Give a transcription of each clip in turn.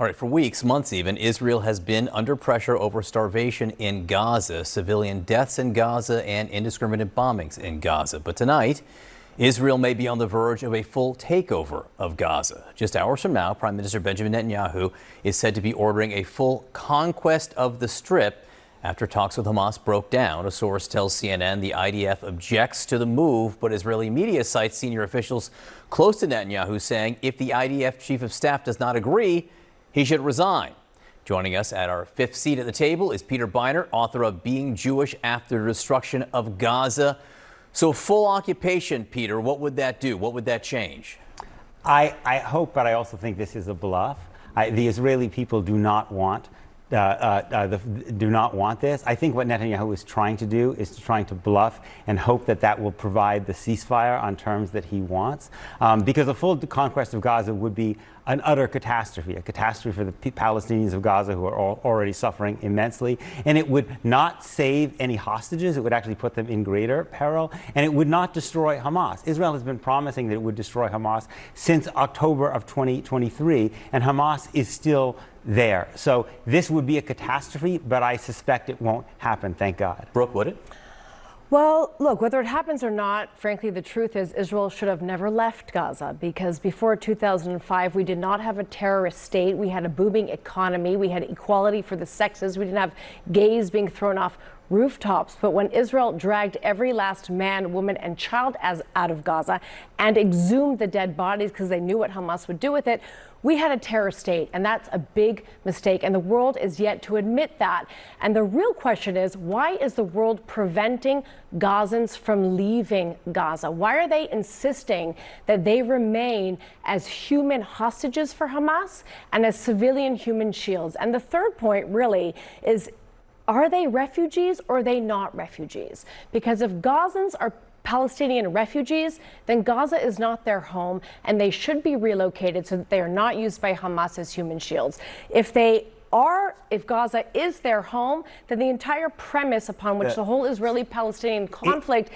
All right, for weeks, months even, Israel has been under pressure over starvation in Gaza, civilian deaths in Gaza, and indiscriminate bombings in Gaza. But tonight, Israel may be on the verge of a full takeover of Gaza. Just hours from now, Prime Minister Benjamin Netanyahu is said to be ordering a full conquest of the Strip after talks with Hamas broke down. A source tells CNN the IDF objects to the move, but Israeli media cites senior officials close to Netanyahu saying if the IDF chief of staff does not agree, he should resign. Joining us at our fifth seat at the table is Peter Beinart, author of Being Jewish After the Destruction of Gaza. So full occupation, Peter, what would that do? What would that change? I hope, but I also think this is a bluff. The Israeli people do not want this. I think what Netanyahu is trying to do is trying to bluff and hope that that will provide the ceasefire on terms that he wants. Because a full conquest of Gaza would be an utter catastrophe, a catastrophe for the Palestinians of Gaza who are already suffering immensely. And it would not save any hostages. It would actually put them in greater peril. And it would not destroy Hamas. Israel has been promising that it would destroy Hamas since October of 2023, and Hamas is still there. So this would be a catastrophe, but I suspect it won't happen, thank God. Brooke, would it? Well, look, whether it happens or not, frankly, the truth is Israel should have never left Gaza, because before 2005, we did not have a terrorist state. We had a booming economy. We had equality for the sexes. We didn't have gays being thrown off rooftops. But when Israel dragged every last man, woman, and child out of Gaza and exhumed the dead bodies because they knew what Hamas would do with it, we had a terror state, and that's a big mistake, and the world is yet to admit that. And the real question is, why is the world preventing Gazans from leaving Gaza? Why are they insisting that they remain as human hostages for Hamas and as civilian human shields? And the third point really is, are they refugees or are they not refugees? Because if Gazans are Palestinian refugees, then Gaza is not their home, and they should be relocated so that they are not used by Hamas as human shields. If Gaza is their home, then the entire premise upon which the whole Israeli-Palestinian conflict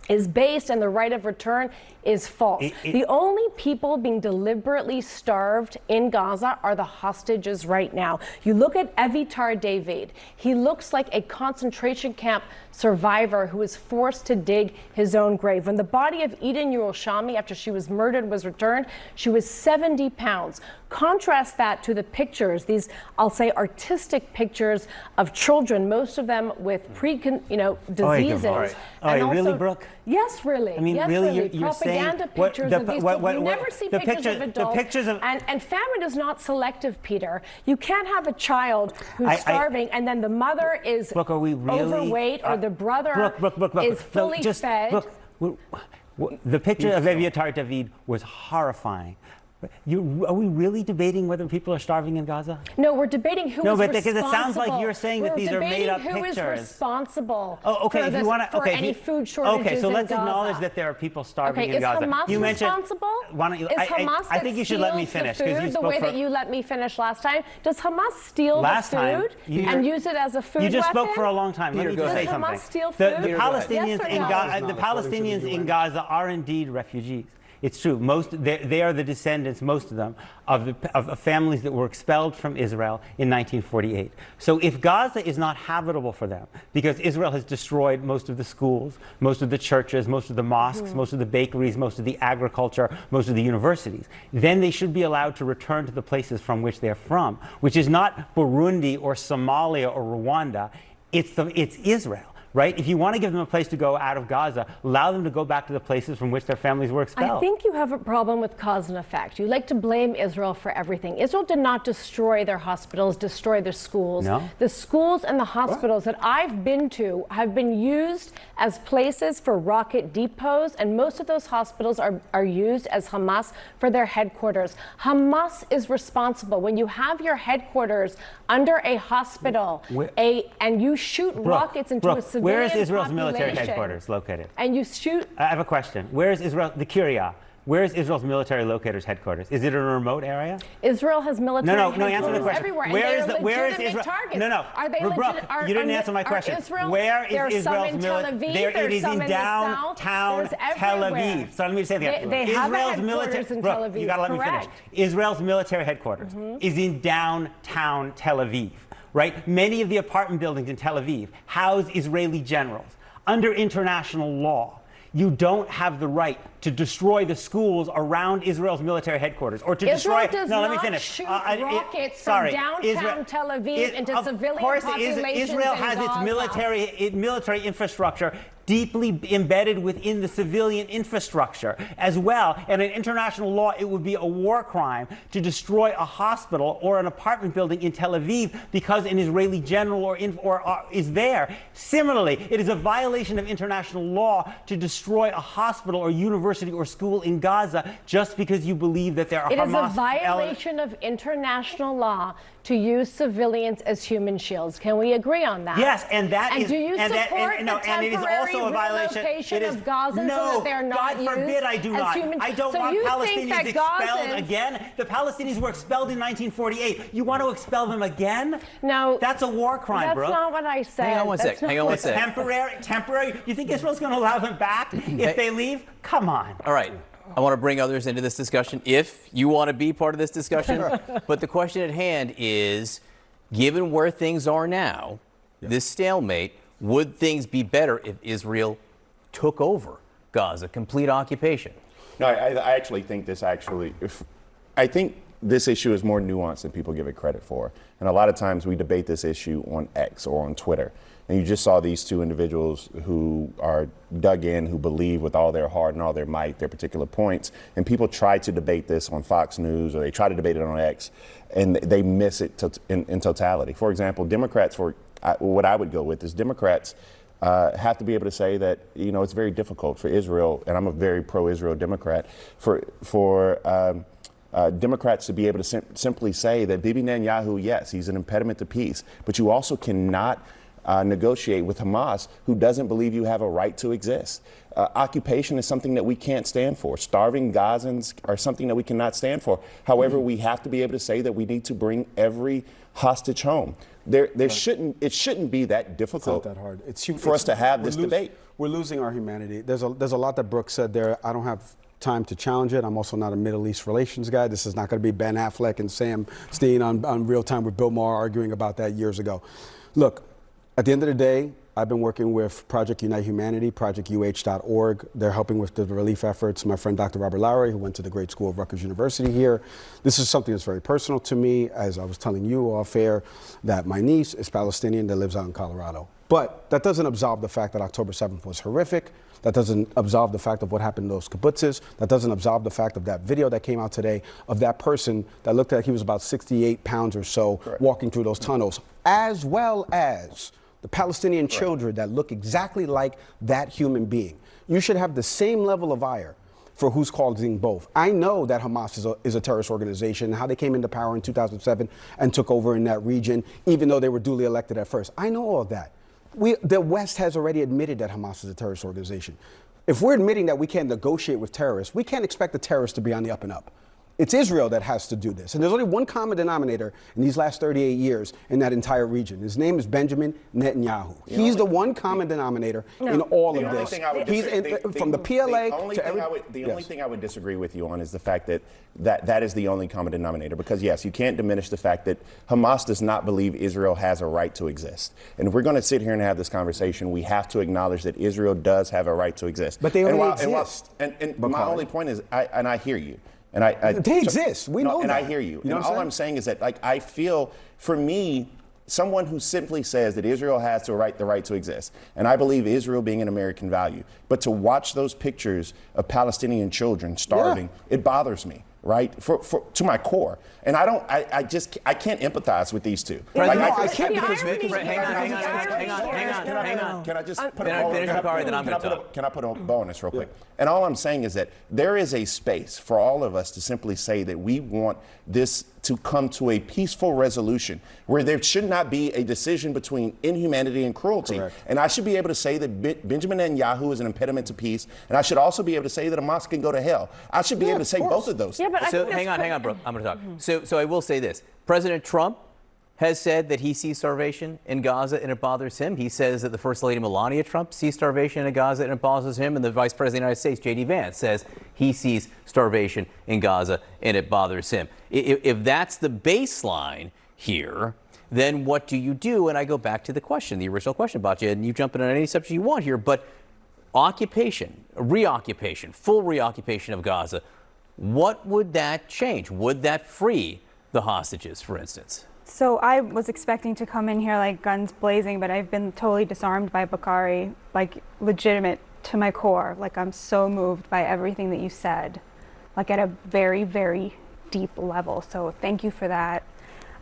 is based and the right of return is false. The only people being deliberately starved in Gaza are the hostages right now. You look at Evitar David. He looks like a concentration camp survivor who was forced to dig his own grave. When the body of Eden Yerushalmi, after she was murdered, was returned, she was 70 pounds. Contrast that to the pictures, these, I'll say, artistic pictures of children, most of them with diseases. And also, really, Brooke? Yes, really. I mean, yes, really, you're propaganda saying pictures of these children. You never see pictures of adults. And famine is not selective, Peter. You can't have a child who's starving and then the mother is Brooke, are we really, overweight or the brother is fully fed. The picture of Evitar David was horrifying. Are we really debating whether people are starving in Gaza? No, we're debating who is responsible. No, but because it sounds like you're saying that these are made-up pictures. Who is responsible for any food shortages Okay, so let's in Gaza. acknowledge that there are people starving in Gaza. Is Hamas responsible? Why don't you? I think you should let me finish, because you spoke the way that you let me finish last time. Does Hamas steal the food and use it as a food weapon? You just spoke for a long time. Let me just say something. Does Hamas steal food? The Palestinians in Gaza are indeed refugees. It's true. They are the descendants, most of them, of families that were expelled from Israel in 1948. So if Gaza is not habitable for them, because Israel has destroyed most of the schools, most of the churches, most of the mosques, most of the bakeries, most of the agriculture, most of the universities, then they should be allowed to return to the places from which they're from, which is not Burundi or Somalia or Rwanda. It's Israel. Right? If you want to give them a place to go out of Gaza, allow them to go back to the places from which their families were expelled. I think you have a problem with cause and effect. You like to blame Israel for everything. Israel did not destroy their hospitals, destroy their schools. No. The schools and the hospitals that I've been to have been used as places for rocket depots, and most of those hospitals are used as Hamas for their headquarters. Hamas is responsible. When you have your headquarters under a hospital and you shoot rockets into a civilian Where is Israel's population, military headquarters located? And you shoot... I have a question. Where is Israel, the Kiryat, Where is Israel's military locators headquarters? Is it in a remote area? Israel has military No, answer the question. everywhere. Where is Israel? Targets. No. Are they Brooke, you didn't answer my question. Where is Israel's military? It is in downtown Tel Aviv. So let me say that. They have a Israel's headquarters in Tel Aviv. You got to let me finish. Israel's military headquarters is in downtown Tel Aviv, right? Many of the apartment buildings in Tel Aviv house Israeli generals. Under international law, you don't have the right to destroy the schools around Israel's military headquarters or to Israel destroy. Does no, not let me finish. Shoot rockets from downtown Tel Aviv into civilian populations. Israel has its military infrastructure deeply embedded within the civilian infrastructure as well. And in international law, it would be a war crime to destroy a hospital or an apartment building in Tel Aviv because an Israeli general is there. Similarly, it is a violation of international law to destroy a hospital or university or school in Gaza just because you believe that there are Hamas. It is a violation of international law to use civilians as human shields. Can we agree on that? Yes, and do you support the temporary relocation of Gazans so that they're not used? God forbid I do not. I don't want Palestinians expelled again. The Palestinians were expelled in 1948. You want to expel them again? No. That's a war crime, bro. That's not what I said. Hang on one sec. Temporary. You think Israel's going to allow them back if they leave? Come on. All right. I want to bring others into this discussion if you want to be part of this discussion. But the question at hand is, given where things are now, this stalemate, would things be better if Israel took over Gaza, complete occupation? No, I actually think I think this issue is more nuanced than people give it credit for. And a lot of times we debate this issue on X or on Twitter. And you just saw these two individuals who are dug in, who believe with all their heart and all their might their particular points. And people try to debate this on Fox News or they try to debate it on X, and they miss it in totality. For example, Democrats, what I would go with is Democrats have to be able to say that, it's very difficult for Israel, and I'm a very pro-Israel Democrat, for Democrats to be able to simply say that Bibi Netanyahu, yes, he's an impediment to peace, but you also cannot negotiate with Hamas, who doesn't believe you have a right to exist. Occupation is something that we can't stand for. Starving Gazans are something that we cannot stand for. However, we have to be able to say that we need to bring every hostage home. It shouldn't be that difficult. It's not that hard. For us to have this debate. We're losing our humanity. There's a lot that Brooke said there. I don't have time to challenge it. I'm also not a Middle East relations guy. This is not going to be Ben Affleck and Sam Steen on Real Time with Bill Maher arguing about that years ago. Look, at the end of the day, I've been working with Project Unite Humanity, projectuh.org. They're helping with the relief efforts. My friend Dr. Robert Lowry, who went to the great school of Rutgers University here. This is something that's very personal to me. As I was telling you off air, that my niece is Palestinian that lives out in Colorado. But that doesn't absolve the fact that October 7th was horrific. That doesn't absolve the fact of what happened in those kibbutzes. That doesn't absolve the fact of that video that came out today of that person that looked like he was about 68 pounds or so walking through those tunnels, as well as the Palestinian children that look exactly like that human being. You should have the same level of ire for who's causing both. I know that Hamas is a terrorist organization, and how they came into power in 2007 and took over in that region, even though they were duly elected at first. I know all of that. The West has already admitted that Hamas is a terrorist organization. If we're admitting that we can't negotiate with terrorists, we can't expect the terrorists to be on the up and up. It's Israel that has to do this. And there's only one common denominator in these last 38 years in that entire region. His name is Benjamin Netanyahu. He's the one common denominator in all of this. He's from the PLA to every... The only thing I would disagree with you on is the fact that is the only common denominator. Because, yes, you can't diminish the fact that Hamas does not believe Israel has a right to exist. And if we're going to sit here and have this conversation, we have to acknowledge that Israel does have a right to exist. But they only exist. And my only point is, I hear you. They exist. We know that. And I hear you. You know and all I'm saying is that, I feel, for me, someone who simply says that Israel has the right to exist, and I believe Israel being an American value, but to watch those pictures of Palestinian children starving, it bothers me. Right, to my core, and I can't empathize with these two. I can't because hang on. Can I just put Can I put a bow on this real quick? And all I'm saying is that there is a space for all of us to simply say that we want this to come to a peaceful resolution where there should not be a decision between inhumanity and cruelty. Correct. And I should be able to say that Benjamin Netanyahu is an impediment to peace, and I should also be able to say that Hamas can go to hell. I should be able to say both of those. Yeah, but So hang on, Brooke. I'm going to talk. So I will say this. President Trump has said that he sees starvation in Gaza and it bothers him. He says that the First Lady Melania Trump sees starvation in Gaza and it bothers him. And the Vice President of the United States, J.D. Vance, says he sees starvation in Gaza and it bothers him. If that's the baseline here, then what do you do? And I go back to the question, the original question about you, and you jump in on any subject you want here, but occupation, reoccupation, full reoccupation of Gaza, what would that change? Would that free the hostages, for instance? So I was expecting to come in here like guns blazing, but I've been totally disarmed by Bakari, like legitimate to my core. Like I'm so moved by everything that you said, like at a very, very deep level. So thank you for that.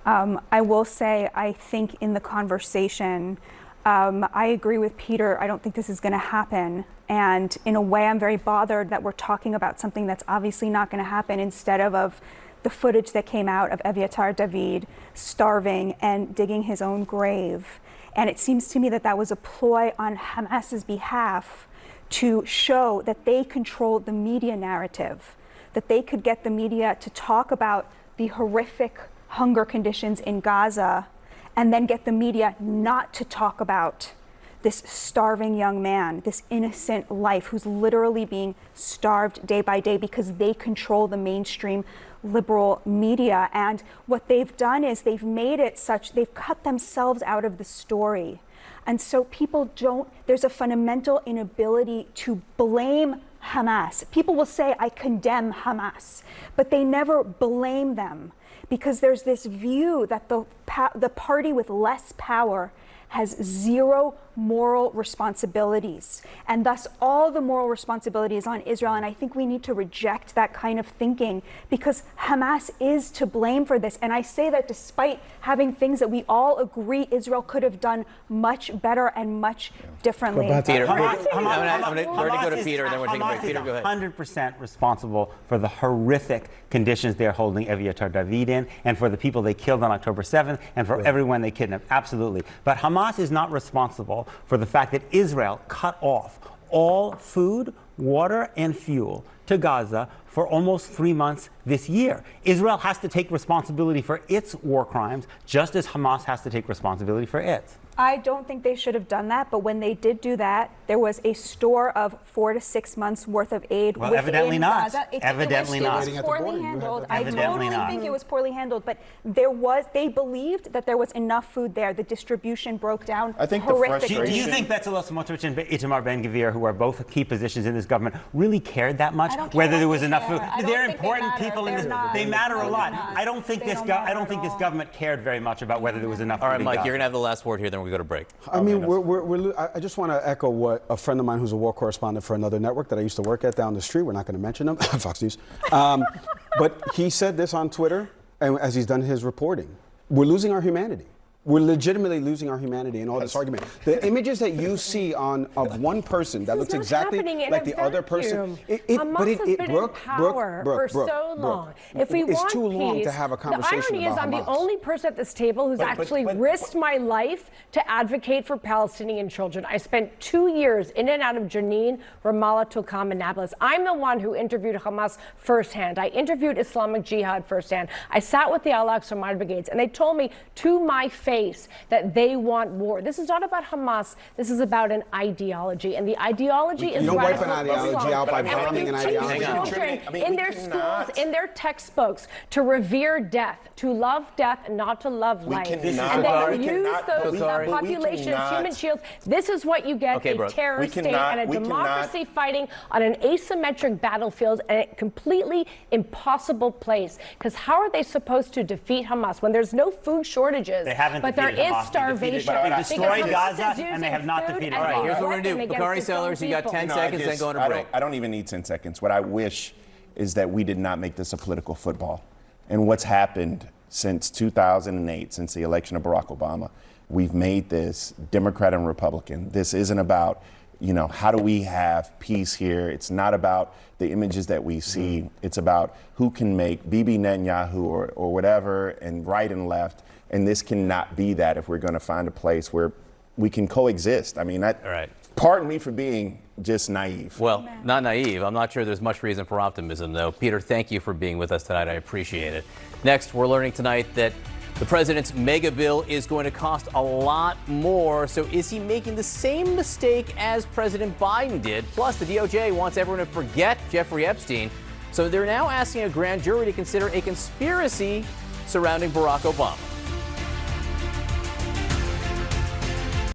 I will say, I think in the conversation, I agree with Peter. I don't think this is going to happen. And in a way, I'm very bothered that we're talking about something that's obviously not going to happen instead of the footage that came out of Eviatar David starving and digging his own grave. And it seems to me that that was a ploy on Hamas's behalf to show that they controlled the media narrative, that they could get the media to talk about the horrific hunger conditions in Gaza and then get the media not to talk about this starving young man, this innocent life who's literally being starved day by day because they control the mainstream liberal media. And what they've done is they've made it such, they've cut themselves out of the story. And so people there's a fundamental inability to blame Hamas. People will say, I condemn Hamas, but they never blame them because there's this view that the party with less power has zero moral responsibilities, and thus all the moral responsibility is on Israel. And I think we need to reject that kind of thinking because Hamas is to blame for this. And I say that despite having things that we all agree Israel could have done much better and much differently. Peter, Hamas I'm going to go to Peter and then we'll take a break. Peter, go ahead. Hamas is 100% responsible for the horrific conditions they're holding Eviatar David in, and for the people they killed on October 7th, and for everyone they kidnapped. Absolutely. But Hamas is not responsible for the fact that Israel cut off all food, water, and fuel to Gaza for almost 3 months this year. Israel has to take responsibility for its war crimes, just as Hamas has to take responsibility for its. I don't think they should have done that, but when they did do that, there was a store of 4 to 6 months worth of aid within evidently not. Gaza. Evidently not. It was poorly handled. I Evidently totally not. think it was poorly handled, but they believed that there was enough food there. The distribution broke down I think the horrifically. frustration- Do you think Bezalel Smotrich and Itamar Ben-Gvir, who are both key positions in this government, really cared that much I don't care whether there what was they enough care. food? I don't They're think they important matter. people in They're this. not. They matter a They're lot. not. I don't think They this. don't matter I don't at think this all. government cared very much about whether there was enough food. All right, in Mike, Gaza. you're going to have the last word here, then we go to break. I mean, I just want to echo what a friend of mine who's a war correspondent for another network that I used to work at down the street, we're not going to mention him, Fox News, but he said this on Twitter, and as he's done his reporting, we're losing our humanity. We're legitimately losing our humanity in all this argument. The images that you see of one person that looks exactly like the other person, Hamas has been in power for so long. If we want it's too long peace, to have a conversation the irony is about I'm Hamas. the only person at this table who's actually risked my life to advocate for Palestinian children. I spent 2 years in and out of Jenin, Ramallah, Tulkarm, and Nablus. I'm the one who interviewed Hamas firsthand. I interviewed Islamic Jihad firsthand. I sat with the Al-Aqsa Martyr Brigades, and they told me to my face that they want war. This is not about Hamas. This is about an ideology, and the ideology is you don't wipe an radical ideology Islam. out by And when branding you an teach ideology. children I mean, in we their cannot- schools, in their textbooks, to revere death, to love death, and not to love life, cannot- and then we you use cannot- those Bakari. population as cannot- human shields. This is what you get: Okay, a Brooke. terrorist We state cannot- and a we cannot- democracy fighting on an asymmetric battlefield and a completely impossible place. Because how are they supposed to defeat Hamas when there's no food shortages, They haven't but there defeated is Hamas. starvation? They Because destroyed Hamas Gaza, is and they have not using defeated food Hamas. as a All right, here's what we're weapon gonna do. against Bakari its own Sellers, you got people. 10 seconds, then go on a break. I don't even need 10 seconds. What I wish is that we did not make this a political football. And what's happened since 2008, since the election of Barack Obama, we've made this Democrat and Republican. This isn't about how do we have peace here? It's not about the images that we see. It's about who can make Bibi Netanyahu or whatever, and right and left. And this cannot be that if we're going to find a place where we can coexist. I mean, pardon me for being just naive. Well, not naive. I'm not sure there's much reason for optimism, though. Peter, thank you for being with us tonight. I appreciate it. Next, we're learning tonight that the president's mega bill is going to cost a lot more. So is he making the same mistake as President Biden did? Plus, the DOJ wants everyone to forget Jeffrey Epstein. So they're now asking a grand jury to consider a conspiracy surrounding Barack Obama.